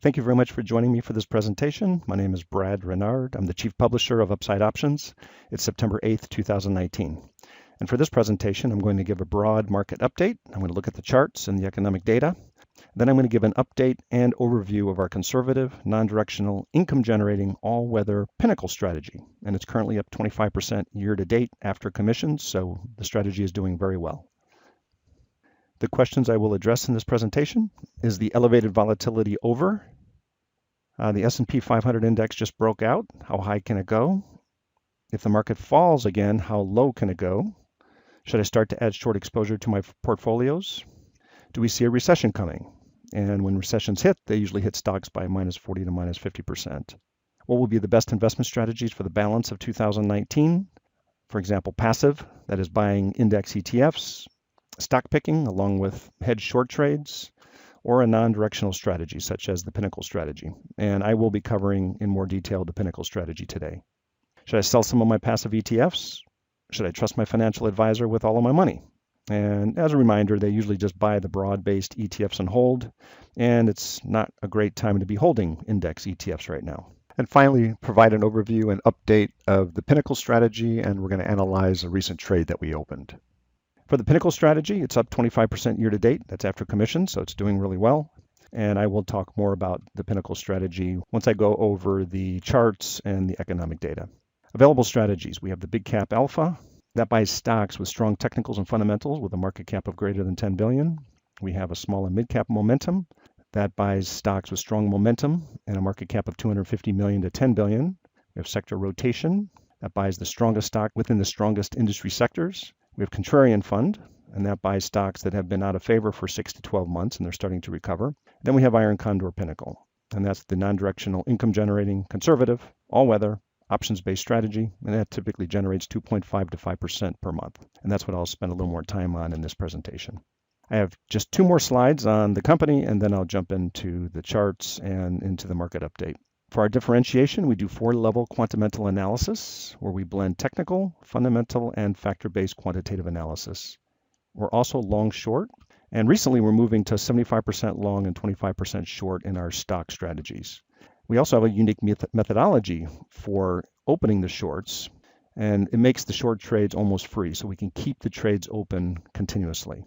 Thank you very much for joining me for this presentation. My name is Brad Renard. I'm the Chief Publisher of Upside Options. It's September 8th, 2019. And for this presentation, I'm going to give a broad market update. I'm going to look at the charts and the economic data. Then I'm going to give an update and overview of our conservative, non-directional, income-generating, all-weather Pinnacle strategy. And it's currently up 25% year-to-date after commissions, so the strategy is doing very well. The questions I will address in this presentation is the elevated volatility over? The S&P 500 index just broke out. How high can it go? If the market falls again, how low can it go? Should I start to add short exposure to my portfolios? Do we see a recession coming? And when recessions hit, they usually hit stocks by minus 40 to minus 50%. What will be the best investment strategies for the balance of 2019? For example, passive, that is buying index ETFs, stock picking along with hedge short trades, or a non-directional strategy such as the Pinnacle strategy. And I will be covering in more detail the Pinnacle strategy today. Should I sell some of my passive ETFs? Should I trust my financial advisor with all of my money? And as a reminder, they usually just buy the broad-based ETFs and hold, and it's not a great time to be holding index ETFs right now. And finally, provide an overview and update of the Pinnacle strategy, and we're going to analyze a recent trade that we opened. For the Pinnacle strategy, it's up 25% year to date. That's after commission, so it's doing really well. And I will talk more about the Pinnacle strategy once I go over the charts and the economic data. Available strategies, we have the Big Cap Alpha. That buys stocks with strong technicals and fundamentals with a market cap of greater than 10 billion. We have a small and mid cap momentum. That buys stocks with strong momentum and a market cap of 250 million to 10 billion. We have sector rotation. That buys the strongest stock within the strongest industry sectors. We have Contrarian Fund, and that buys stocks that have been out of favor for 6 to 12 months, and they're starting to recover. Then we have Iron Condor Pinnacle, and that's the non-directional, income-generating, conservative, all-weather, options-based strategy, and that typically generates 2.5 to 5% per month. And that's what I'll spend a little more time on in this presentation. I have just 2 more slides on the company, and then I'll jump into the charts and into the market update. For our differentiation, we do 4-level quantamental analysis, where we blend technical, fundamental, and factor-based quantitative analysis. We're also long-short, and recently we're moving to 75% long and 25% short in our stock strategies. We also have a unique methodology for opening the shorts, and it makes the short trades almost free, so we can keep the trades open continuously.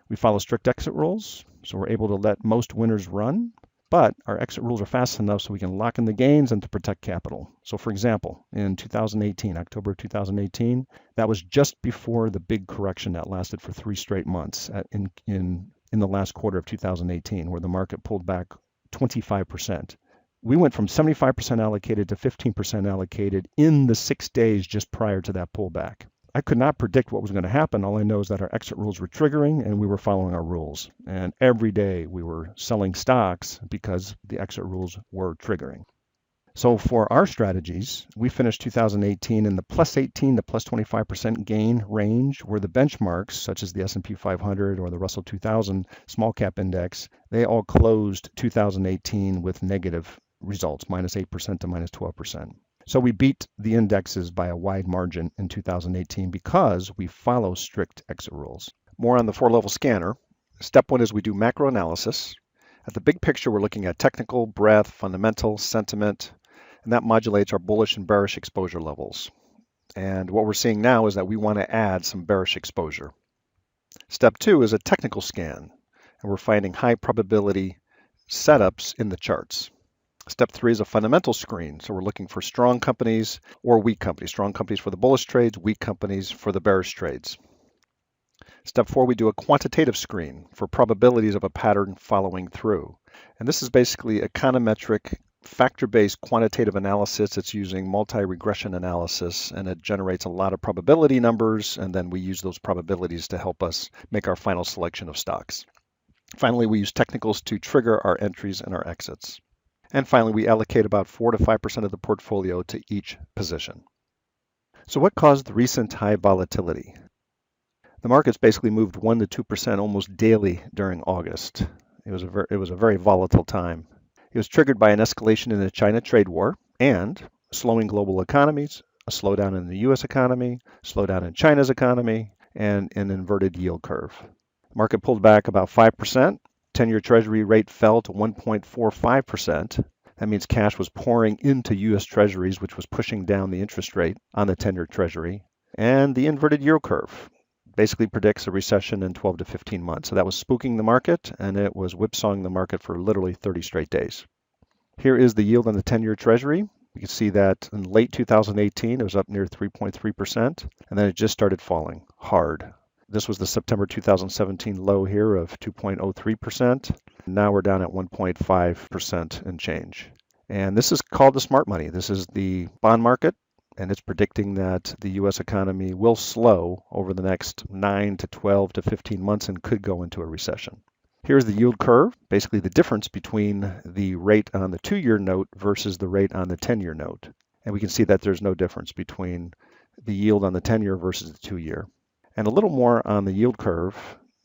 We follow strict exit rules, so we're able to let most winners run. But our exit rules are fast enough so we can lock in the gains and to protect capital. So for example, in 2018, October 2018, that was just before the big correction that lasted for 3 straight months in the last quarter of 2018, where the market pulled back 25%. We went from 75% allocated to 15% allocated in the 6 days just prior to that pullback. I could not predict what was going to happen. All I know is that our exit rules were triggering and we were following our rules. And every day we were selling stocks because the exit rules were triggering. So for our strategies, we finished 2018 in the plus 18 to plus 25% gain range, where the benchmarks, such as the S&P 500 or the Russell 2000 small cap index, they all closed 2018 with negative results, minus 8% to minus 12%. So we beat the indexes by a wide margin in 2018 because we follow strict exit rules. More on the 4-level scanner. Step 1 is we do macro analysis. At the big picture, we're looking at technical, breadth, fundamental, sentiment, and that modulates our bullish and bearish exposure levels. And what we're seeing now is that we want to add some bearish exposure. Step 2 is a technical scan, and we're finding high probability setups in the charts. Step 3 is a fundamental screen. So we're looking for strong companies or weak companies. Strong companies for the bullish trades, weak companies for the bearish trades. Step 4, we do a quantitative screen for probabilities of a pattern following through. And this is basically econometric, factor-based quantitative analysis. It's using multi-regression analysis, and it generates a lot of probability numbers, and then we use those probabilities to help us make our final selection of stocks. Finally, we use technicals to trigger our entries and our exits. And finally, we allocate about 4 to 5% of the portfolio to each position. So what caused the recent high volatility? The markets basically moved 1 to 2% almost daily during August. It was a very volatile time. It was triggered by an escalation in the China trade war and slowing global economies, a slowdown in the US economy, slowdown in China's economy, and an inverted yield curve. The market pulled back about 5%, 10-year Treasury rate fell to 1.45%. That means cash was pouring into U.S. Treasuries, which was pushing down the interest rate on the 10-year Treasury. And the inverted yield curve basically predicts a recession in 12 to 15 months. So that was spooking the market, and it was whipsawing the market for literally 30 straight days. Here is the yield on the 10-year Treasury. You can see that in late 2018, it was up near 3.3%, and then it just started falling hard. This was the September 2017 low here of 2.03%. Now we're down at 1.5% and change. And this is called the smart money. This is the bond market, and it's predicting that the U.S. economy will slow over the next 9 to 12 to 15 months and could go into a recession. Here's the yield curve, basically the difference between the rate on the 2-year note versus the rate on the 10-year note. And we can see that there's no difference between the yield on the 10-year versus the 2-year. And a little more on the yield curve.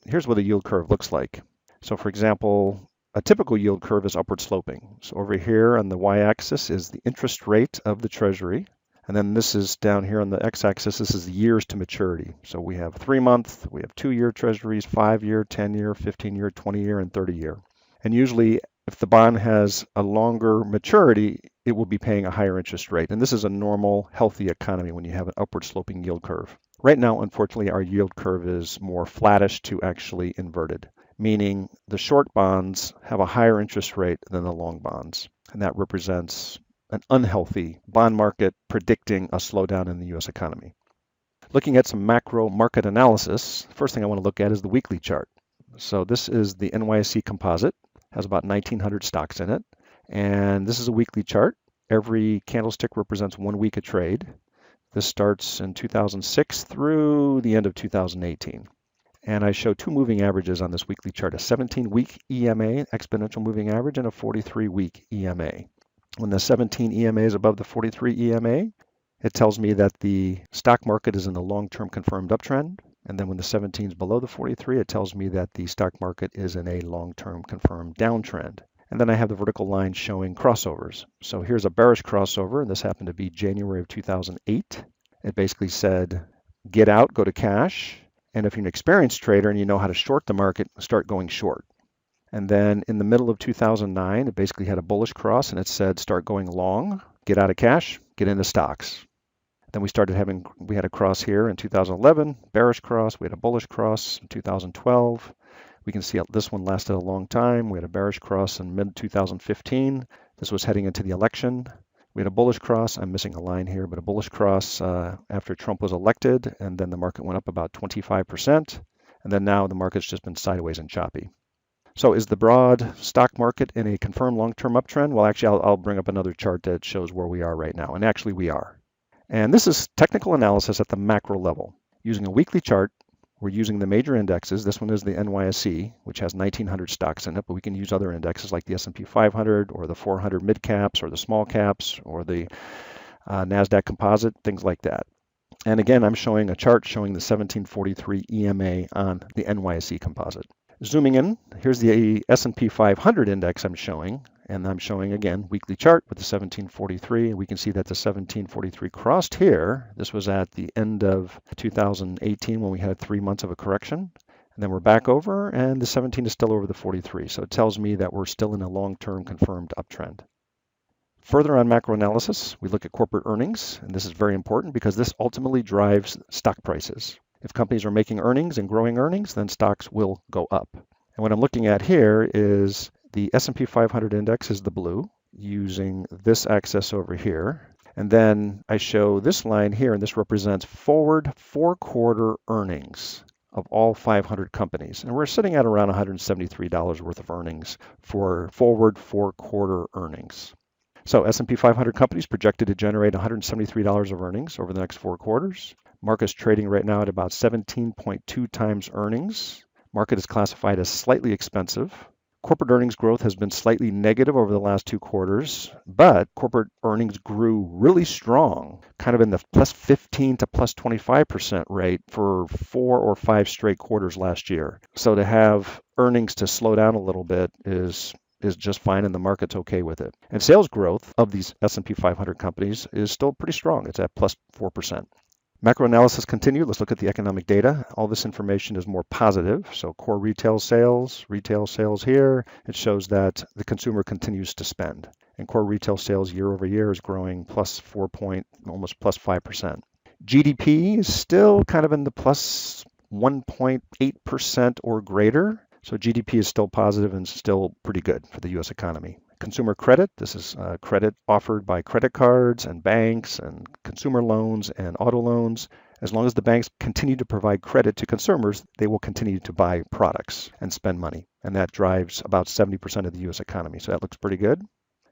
Here's what a yield curve looks like. So for example, a typical yield curve is upward sloping. So over here on the y-axis is the interest rate of the Treasury. And then this is down here on the x-axis, this is years to maturity. So we have 3-month, we have 2-year Treasuries, 5-year, 10-year, 15-year, 20-year, and 30-year. And usually if the bond has a longer maturity, it will be paying a higher interest rate. And this is a normal, healthy economy when you have an upward sloping yield curve. Right now, unfortunately, our yield curve is more flattish to actually inverted, meaning the short bonds have a higher interest rate than the long bonds. And that represents an unhealthy bond market predicting a slowdown in the U.S. economy. Looking at some macro market analysis, first thing I want to look at is the weekly chart. So this is the NYSE composite, has about 1,900 stocks in it. And this is a weekly chart. Every candlestick represents 1 week of trade. This starts in 2006 through the end of 2018. And I show 2 moving averages on this weekly chart, a 17-week EMA, exponential moving average, and a 43-week EMA. When the 17 EMA is above the 43 EMA, it tells me that the stock market is in a long-term confirmed uptrend. And then when the 17 is below the 43, it tells me that the stock market is in a long-term confirmed downtrend. And then I have the vertical line showing crossovers. So here's a bearish crossover, and this happened to be January of 2008. It basically said, get out, go to cash. And if you're an experienced trader and you know how to short the market, start going short. And then in the middle of 2009, it basically had a bullish cross and it said, start going long, get out of cash, get into stocks. Then we had a cross here in 2011, bearish cross. We had a bullish cross in 2012. We can see this one lasted a long time. We had a bearish cross in mid-2015. This was heading into the election. We had a bullish cross. I'm missing a line here, but a bullish cross after Trump was elected, and then the market went up about 25%. And then now the market's just been sideways and choppy. So is the broad stock market in a confirmed long-term uptrend? Well, actually, I'll bring up another chart that shows where we are right now. And actually, we are. And this is technical analysis at the macro level. Using a weekly chart, we're using the major indexes. This one is the NYSE, which has 1,900 stocks in it, but we can use other indexes like the S&P 500 or the 400 mid caps or the small caps or the NASDAQ composite, things like that. And again, I'm showing a chart showing the 1743 EMA on the NYSE composite. Zooming in, here's the S&P 500 index I'm showing, and I'm showing again weekly chart with the 1743, and we can see that the 1743 crossed here. This was at the end of 2018 when we had 3 months of a correction, and then we're back over, and the 17 is still over the 43, so it tells me that we're still in a long-term confirmed uptrend. Further on macro analysis, we look at corporate earnings, and this is very important because this ultimately drives stock prices. If companies are making earnings and growing earnings, then stocks will go up. And what I'm looking at here is the S&P 500 index is the blue, using this axis over here. And then I show this line here, and this represents forward 4-quarter earnings of all 500 companies. And we're sitting at around $173 worth of earnings for forward 4-quarter earnings. So S&P 500 companies projected to generate $173 of earnings over the next 4 quarters. Market's trading right now at about 17.2 times earnings. Market is classified as slightly expensive. Corporate earnings growth has been slightly negative over the last 2 quarters, but corporate earnings grew really strong, kind of in the plus 15 to plus 25% rate for 4 or 5 straight quarters last year. So to have earnings to slow down a little bit is just fine, and the market's okay with it. And sales growth of these S&P 500 companies is still pretty strong. It's at plus 4%. Macro analysis continued. Let's look at the economic data. All this information is more positive. So core retail sales here, it shows that the consumer continues to spend. And core retail sales year over year is growing plus 4 point, almost plus 5%. GDP is still kind of in the plus 1.8% or greater. So GDP is still positive and still pretty good for the U.S. economy. Consumer credit, this is credit offered by credit cards and banks and consumer loans and auto loans. As long as the banks continue to provide credit to consumers, they will continue to buy products and spend money. And that drives about 70% of the U.S. economy. So that looks pretty good.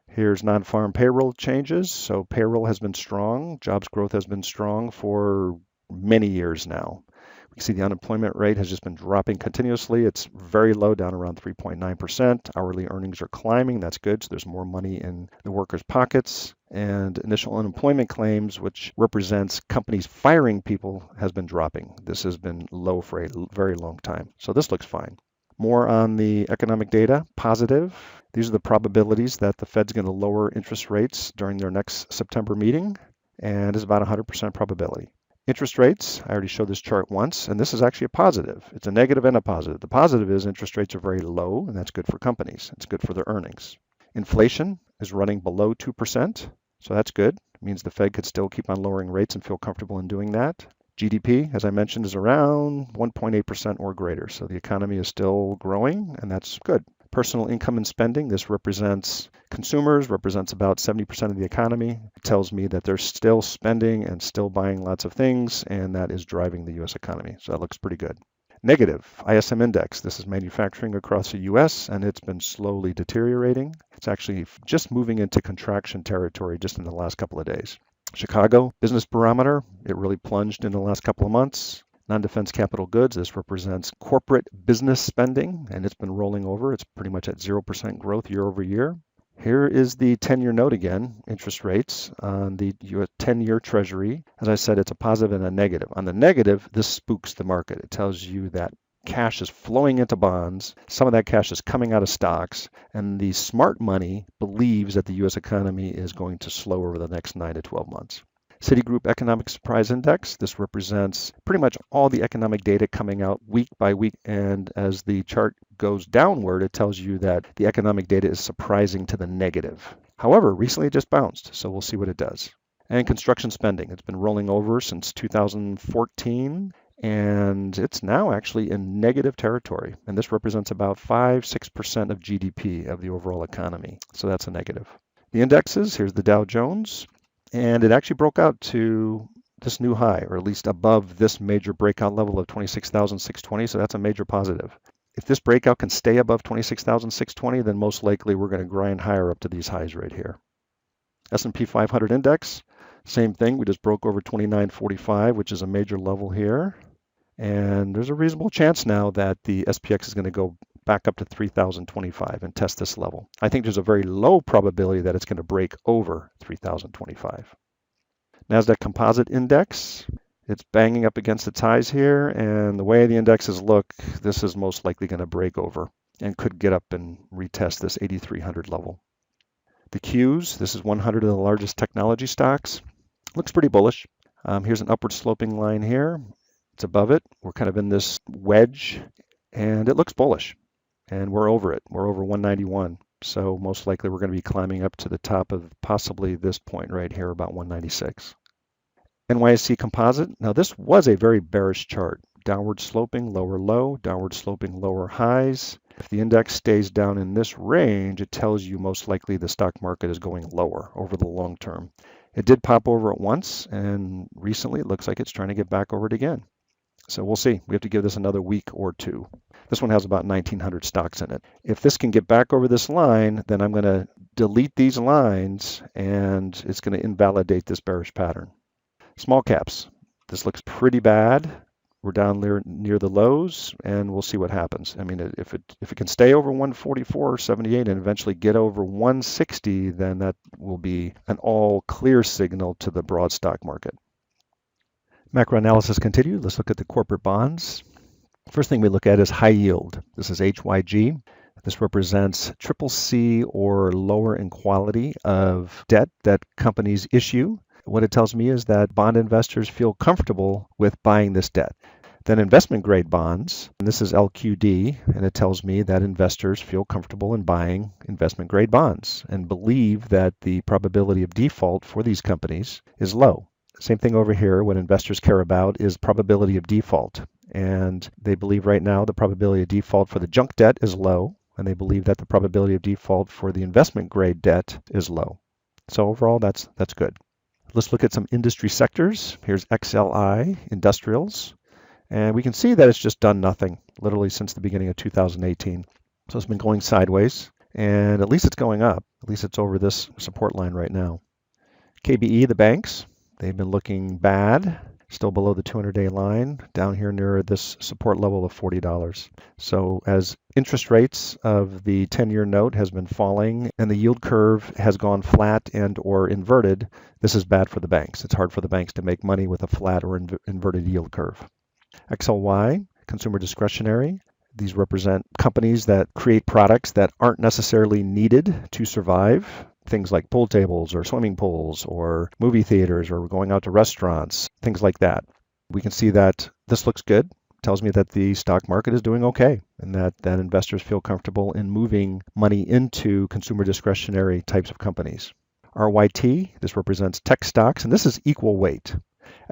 Here's non-farm payroll changes. So payroll has been strong. Jobs growth has been strong for many years now. We can see the unemployment rate has just been dropping continuously. It's very low, down around 3.9%. Hourly earnings are climbing. That's good. So there's more money in the workers' pockets. And initial unemployment claims, which represents companies firing people, has been dropping. This has been low for a very long time. So this looks fine. More on the economic data, positive. These are the probabilities that the Fed's going to lower interest rates during their next September meeting, and it's about 100% probability. Interest rates, I already showed this chart once, and this is actually a positive. It's a negative and a positive. The positive is interest rates are very low, and that's good for companies. It's good for their earnings. Inflation is running below 2%, so that's good. It means the Fed could still keep on lowering rates and feel comfortable in doing that. GDP, as I mentioned, is around 1.8% or greater, so the economy is still growing, and that's good. Personal income and spending, this represents consumers, represents about 70% of the economy. It tells me that they're still spending and still buying lots of things, and that is driving the U.S. economy. So that looks pretty good. Negative, ISM index. This is manufacturing across the U.S., and it's been slowly deteriorating. It's actually just moving into contraction territory just in the last couple of days. Chicago business barometer, it really plunged in the last couple of months. Non-defense capital goods, this represents corporate business spending, and it's been rolling over. It's pretty much at 0% growth year over year. Here is the 10-year note again, interest rates on the 10-year Treasury. As I said, it's a positive and a negative. On the negative, this spooks the market. It tells you that cash is flowing into bonds. Some of that cash is coming out of stocks, and the smart money believes that the U.S. economy is going to slow over the next 9 to 12 months. Citigroup Economic Surprise Index. This represents pretty much all the economic data coming out week by week. And as the chart goes downward, it tells you that the economic data is surprising to the negative. However, recently it just bounced, so we'll see what it does. And construction spending. It's been rolling over since 2014, and it's now actually in negative territory. And this represents about 5-6% of GDP of the overall economy. So that's a negative. The indexes, here's the Dow Jones. And it actually broke out to this new high, or at least above this major breakout level of 26,620. So that's a major positive. If this breakout can stay above 26,620, then most likely we're going to grind higher up to these highs right here. S&P 500 index, same thing. We just broke over 2945, which is a major level here. And there's a reasonable chance now that the SPX is going to go back up to 3,025 and test this level. I think there's a very low probability that it's going to break over 3,025. NASDAQ Composite Index, it's banging up against its highs here, and the way the indexes look, this is most likely going to break over and could get up and retest this 8,300 level. The Qs, this is 100 of the largest technology stocks. Looks pretty bullish. Here's an upward sloping line here. It's above it. We're kind of in this wedge, and it looks bullish. And we're over it. We're over 191. So most likely we're going to be climbing up to the top of possibly this point right here, about 196. NYSE Composite. Now this was a very bearish chart. Downward sloping, lower low, downward sloping, lower highs. If the index stays down in this range, it tells you most likely the stock market is going lower over the long term. It did pop over it once, and recently it looks like it's trying to get back over it again. So we'll see. We have to give this another week or two. This one has about 1,900 stocks in it. If this can get back over this line, then I'm going to delete these lines, and it's going to invalidate this bearish pattern. Small caps. This looks pretty bad. We're down near the lows, and we'll see what happens. I mean, if it can stay over 144 or 78 and eventually get over 160, then that will be an all clear signal to the broad stock market. Macro analysis continued. Let's look at the corporate bonds. First thing we look at is high yield. This is HYG. This represents CCC or lower in quality of debt that companies issue. what it tells me is that bond investors feel comfortable with buying this debt. Then investment grade bonds, and this is LQD, and it tells me that investors feel comfortable in buying investment grade bonds and believe that the probability of default for these companies is low. Same thing over here. What investors care about is probability of default. And they believe right now the probability of default for the junk debt is low, and they believe that the probability of default for the investment grade debt is low. So overall, that's good. Let's look at some industry sectors. Here's XLI, industrials. And we can see that it's just done nothing, literally since the beginning of 2018. So it's been going sideways, and at least it's going up. At least it's over this support line right now. KBE, the banks, they've been looking bad, still below the 200-day line, down here near this support level of $40. So as interest rates of the 10-year note has been falling and the yield curve has gone flat and or inverted, this is bad for the banks. It's hard for the banks to make money with a flat or inverted yield curve. XLY, consumer discretionary. These represent companies that create products that aren't necessarily needed to survive. Things like pool tables or swimming pools or movie theaters or going out to restaurants, things like that. We can see that this looks good. It tells me that the stock market is doing okay and that investors feel comfortable in moving money into consumer discretionary types of companies. RYT, this represents tech stocks, and this is equal weight.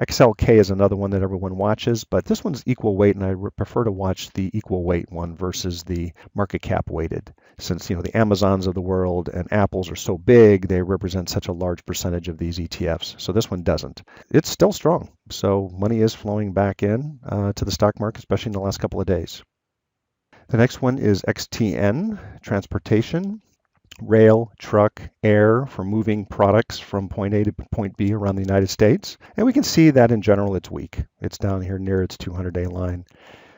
XLK is another one that everyone watches, but this one's equal weight, and I prefer to watch the equal weight one versus the market cap weighted. Since the Amazons of the world and Apples are so big, they represent such a large percentage of these ETFs. So this one doesn't. It's still strong. So money is flowing back in to the stock market, especially in the last couple of days. The next one is XTN, transportation. Rail, truck, air for moving products from point A to point B around the United States. And we can see that in general it's weak. It's down here near its 200-day line.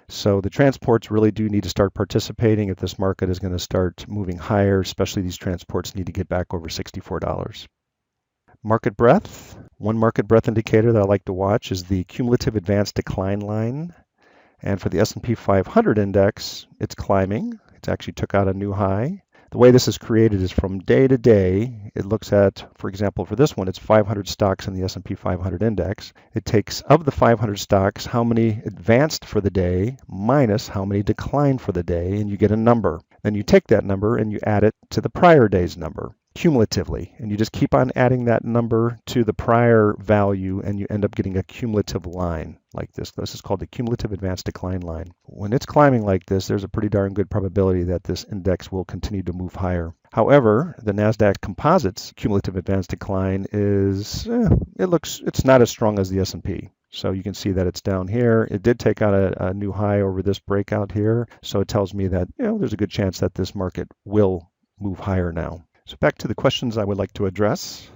So the transports really do need to start participating if this market is going to start moving higher, especially these transports need to get back over $64. Market breadth. One market breadth indicator that I like to watch is the cumulative advanced decline line. And for the S&P 500 index, it's climbing. It's actually took out a new high. The way this is created is from day to day. It looks at, for example, for this one, it's 500 stocks in the S&P 500 index. It takes, of the 500 stocks, how many advanced for the day minus how many declined for the day, and you get a number. Then you take that number and you add it to the prior day's number cumulatively, and you just keep on adding that number to the prior value, and you end up getting a cumulative line like this. This is called the cumulative advanced decline line. When it's climbing like this, there's a pretty darn good probability that this index will continue to move higher. However, the NASDAQ Composite's cumulative advanced decline is, it's not as strong as the S&P. So you can see that it's down here. It did take out a new high over this breakout here. So it tells me that there's a good chance that this market will move higher now. So back to the questions I would like to address.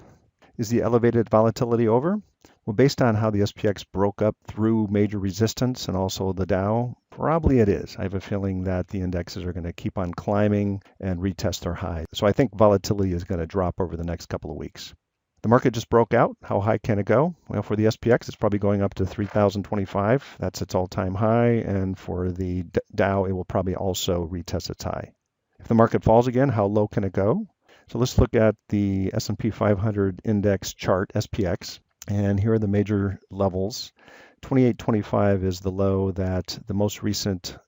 Is the elevated volatility over? Well, based on how the SPX broke up through major resistance and also the Dow, probably it is. I have a feeling that the indexes are going to keep on climbing and retest their high. So I think volatility is going to drop over the next couple of weeks. The market just broke out. How high can it go? Well, for the SPX, it's probably going up to 3,025. That's its all-time high. And for the Dow, it will probably also retest its high. If the market falls again, how low can it go? So let's look at the S&P 500 index chart, SPX, and here are the major levels. 2825 is the low that the most recent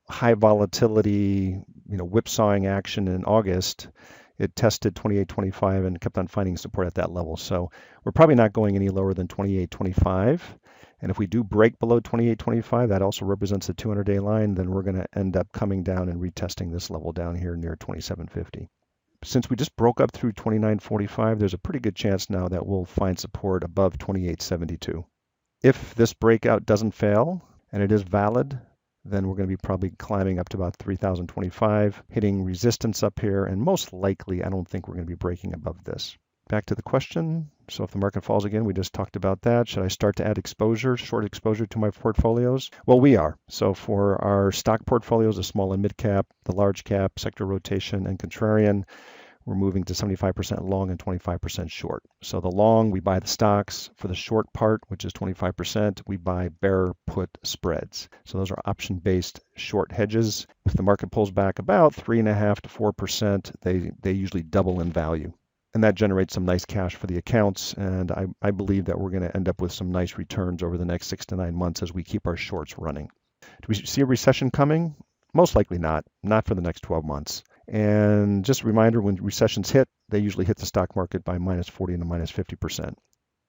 high volatility, whipsawing action in August. It tested 2825 and kept on finding support at that level. So we're probably not going any lower than 2825. And if we do break below 2825, that also represents the 200-day line, then we're going to end up coming down and retesting this level down here near 2750. Since we just broke up through 2945, there's a pretty good chance now that we'll find support above 2872. If this breakout doesn't fail and it is valid, then we're going to be probably climbing up to about 3025, hitting resistance up here, and most likely I don't think we're going to be breaking above this. Back to the question. So if the market falls again, we just talked about that. Should I start to add exposure, short exposure to my portfolios? Well, we are. So for our stock portfolios, the small and mid cap, the large cap, sector rotation, and contrarian, we're moving to 75% long and 25% short. So the long, we buy the stocks. For the short part, which is 25%, we buy bear put spreads. So those are option-based short hedges. If the market pulls back about 3.5% to 4%, they usually double in value. and that generates some nice cash for the accounts. And I believe that we're going to end up with some nice returns over the next 6 to 9 months as we keep our shorts running. Do we see a recession coming? Most likely not for the next 12 months. And just a reminder, when recessions hit, they usually hit the stock market by minus 40 to minus 50%.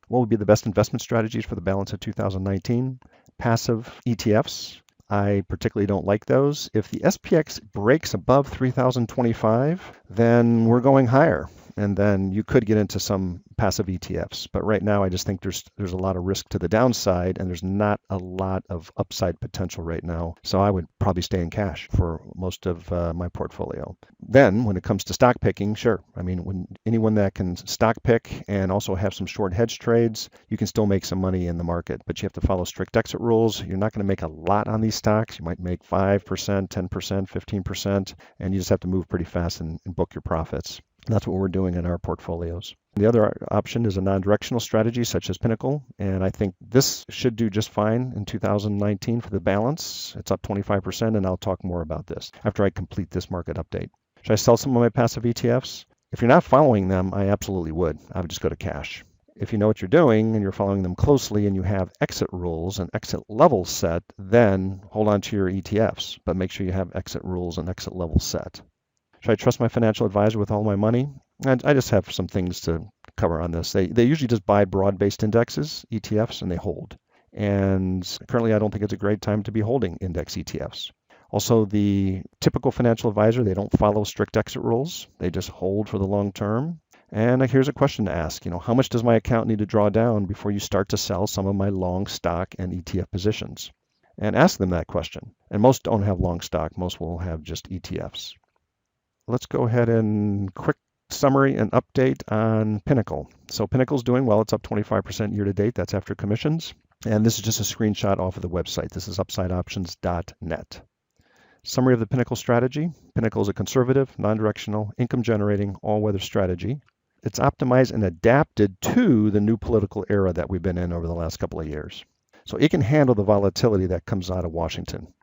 What would be the best investment strategies for the balance of 2019? Passive ETFs. I particularly don't like those. If the SPX breaks above 3,025, then we're going higher. And then you could get into some passive ETFs. But right now, I just think there's a lot of risk to the downside, and there's not a lot of upside potential right now. So I would probably stay in cash for most of my portfolio. Then when it comes to stock picking, sure. I mean, when anyone that can stock pick and also have some short hedge trades, you can still make some money in the market. But you have to follow strict exit rules. You're not going to make a lot on these stocks. You might make 5%, 10%, 15%, and you just have to move pretty fast and book your profits. That's what we're doing in our portfolios. The other option is a non-directional strategy such as Pinnacle, and I think this should do just fine in 2019 for the balance. It's up 25%, and I'll talk more about this after I complete this market update. Should I sell some of my passive ETFs? If you're not following them, I absolutely would. I would just go to cash. If you know what you're doing and you're following them closely and you have exit rules and exit levels set, then hold on to your ETFs, but make sure you have exit rules and exit levels set. Should I trust my financial advisor with all my money? I just have some things to cover on this. They usually just buy broad-based indexes, ETFs, and they hold. And currently, I don't think it's a great time to be holding index ETFs. Also, the typical financial advisor, they don't follow strict exit rules. They just hold for the long term. And here's a question to ask. How much does my account need to draw down before you start to sell some of my long stock and ETF positions? And ask them that question. And most don't have long stock. Most will have just ETFs. Let's go ahead and quick summary and update on Pinnacle. So Pinnacle's doing well. It's up 25% year to date. That's after commissions. And this is just a screenshot off of the website. This is upsideoptions.net. Summary of the Pinnacle strategy. Pinnacle is a conservative, non-directional, income-generating, all-weather strategy. It's optimized and adapted to the new political era that we've been in over the last couple of years. So it can handle the volatility that comes out of Washington.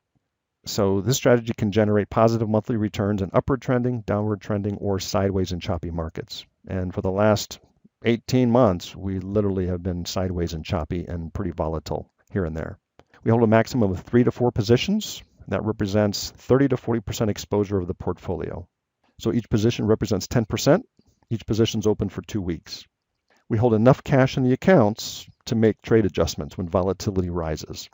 So this strategy can generate positive monthly returns in upward trending, downward trending, or sideways and choppy markets. And for the last 18 months, we literally have been sideways and choppy and pretty volatile here and there. We hold a maximum of 3 to 4 positions. That represents 30 to 40% exposure of the portfolio. So each position represents 10%. Each position is open for 2 weeks. We hold enough cash in the accounts to make trade adjustments when volatility rises.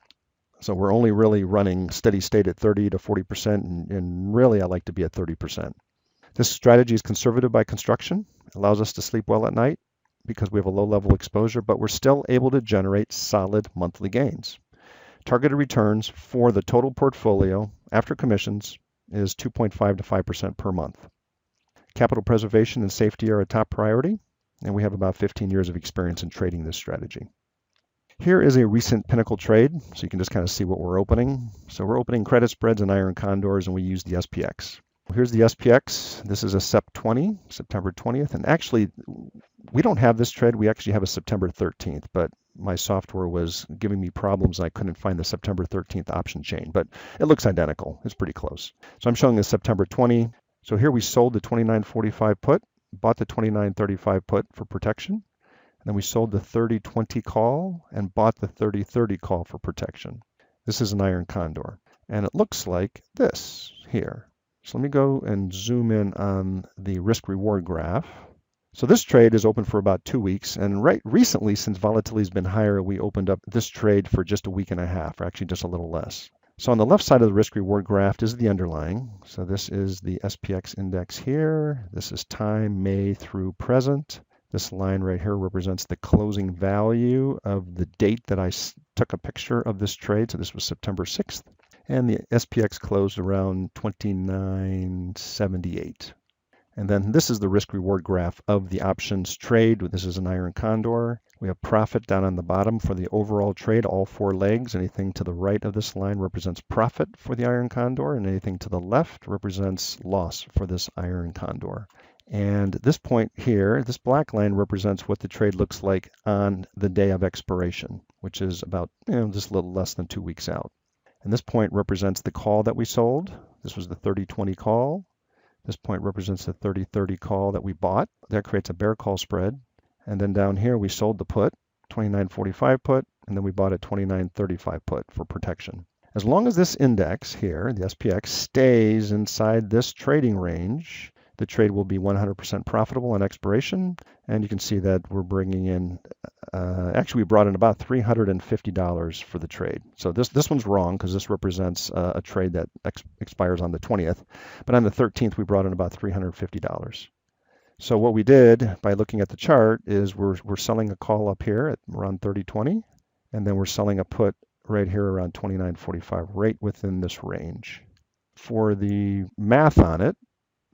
So we're only really running steady state at 30 to 40%, and really I like to be at 30%. This strategy is conservative by construction. It allows us to sleep well at night because we have a low level exposure, but we're still able to generate solid monthly gains. Targeted returns for the total portfolio after commissions is 2.5 to 5% per month. Capital preservation and safety are a top priority, and we have about 15 years of experience in trading this strategy. Here is a recent Pinnacle trade, so you can just kind of see what we're opening. So we're opening credit spreads and iron condors, and we use the SPX. Here's the SPX. This is a September 20th, and actually, we don't have this trade. We actually have a September 13th, but my software was giving me problems. I couldn't find the September 13th option chain, but it looks identical. It's pretty close. So I'm showing the September 20. So here we sold the 29.45 put, bought the 29.35 put for protection. Then we sold the 30.20 call and bought the 30.30 call for protection. This is an iron condor. And it looks like this here. So let me go and zoom in on the risk reward graph. So this trade is open for about 2 weeks. And right recently, since volatility has been higher, we opened up this trade for just a week and a half, or actually just a little less. So on the left side of the risk reward graph is the underlying. So this is the SPX index here. This is time May through present. This line right here represents the closing value of the date that I took a picture of this trade. So this was September 6th. And the SPX closed around 29.78. And then this is the risk reward graph of the options trade. This is an iron condor. We have profit down on the bottom for the overall trade, all 4 legs. Anything to the right of this line represents profit for the iron condor, and anything to the left represents loss for this iron condor. And this point here, this black line represents what the trade looks like on the day of expiration, which is about just a little less than 2 weeks out. And this point represents the call that we sold. This was the 30.20 call. This point represents the 30-30 call that we bought. That creates a bear call spread. And then down here, we sold the put, 29.45 put, and then we bought a 29.35 put for protection. As long as this index here, the SPX, stays inside this trading range, the trade will be 100% profitable on expiration. And you can see that we're bringing in, actually we brought in about $350 for the trade. So this one's wrong because this represents a trade that expires on the 20th. But on the 13th, we brought in about $350. So what we did by looking at the chart is we're selling a call up here at around 30.20, and then we're selling a put right here around 29.45, right within this range. For the math on it,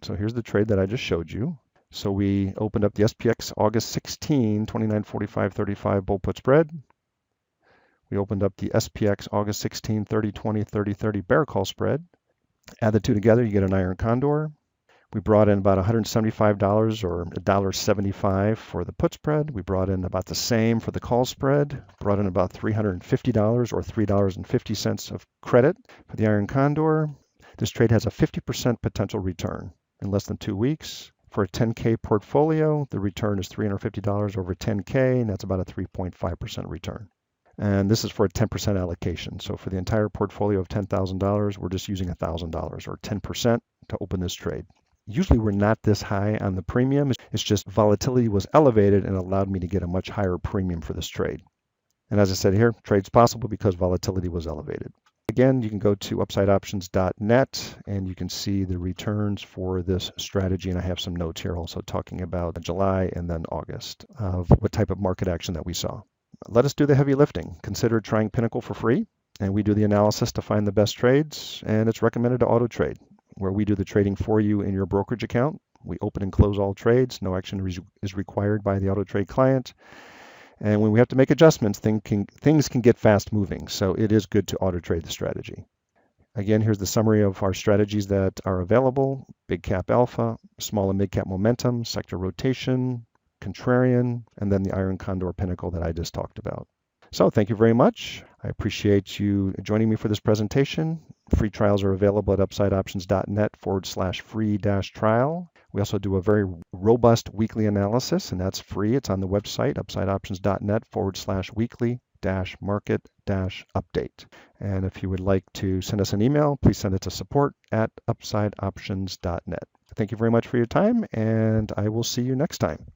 so here's the trade that I just showed you. So we opened up the SPX August 16, 29.45.35 bull put spread. We opened up the SPX August 16, 30.20, 30.30 bear call spread. Add the two together, you get an iron condor. We brought in about $175 or $1.75 for the put spread. We brought in about the same for the call spread. Brought in about $350 or $3.50 of credit for the iron condor. This trade has a 50% potential return in less than 2 weeks. For a 10K portfolio, the return is $350 over 10K, and that's about a 3.5% return. And this is for a 10% allocation. So for the entire portfolio of $10,000, we're just using $1,000 or 10% to open this trade. Usually we're not this high on the premium. It's just volatility was elevated and allowed me to get a much higher premium for this trade. And as I said here, trade's possible because volatility was elevated. Again, you can go to upsideoptions.net and you can see the returns for this strategy. And I have some notes here also talking about July and then August of what type of market action that we saw. Let us do the heavy lifting. Consider trying Pinnacle for free. And we do the analysis to find the best trades. And it's recommended to auto trade, where we do the trading for you in your brokerage account. We open and close all trades. No action is required by the auto trade client. And when we have to make adjustments, things can get fast moving. So it is good to auto trade the strategy. Again, here's the summary of our strategies that are available: big cap alpha, small and mid cap momentum, sector rotation, contrarian, and then the iron condor pinnacle that I just talked about. So thank you very much. I appreciate you joining me for this presentation. Free trials are available at upsideoptions.net/free-trial. We also do a very robust weekly analysis, and that's free. It's on the website, upsideoptions.net/weekly-market-update. And if you would like to send us an email, please send it to support@upsideoptions.net. Thank you very much for your time, and I will see you next time.